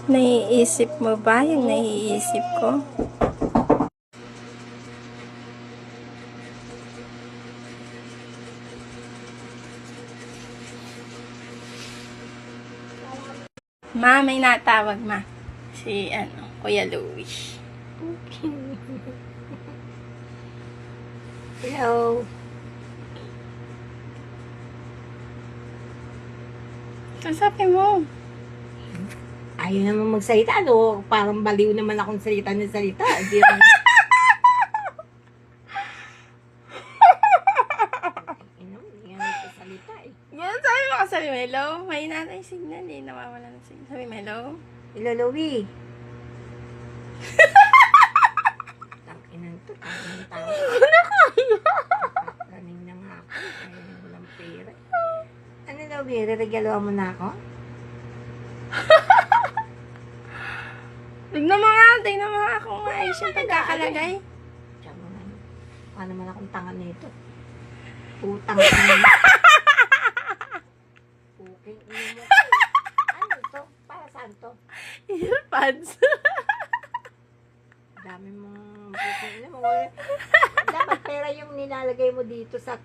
Naiisip mo ba yung naiisip ko? Ma, may natawag, ma. Si, Kuya Louie. Hello. Kasabi mo. Ayaw naman magsalita, no? Parang baliw naman akong salita ng salita. Hindi naman... Hindi nga nagsasalita eh. Yan, sabi mo, hello? May nanay signal eh. Nawawala ng signal. Sabi mo, hello? Hello, Louie. Tangkinan to. Tangkinan tao. Kaning na nga ako. Ayaw walang pera. Ano, Louie? Re-regalo mo na ako? Tignan mo nga kung maayos yung pagkakalagay. Tiyan mo na. Paano naman akong tanga nito? Utang ka naman. Puking ino mo. Ano ito? Para saan to? Earpads. Dami mong puking ino mo. Dapat pera yung nilalagay mo dito sa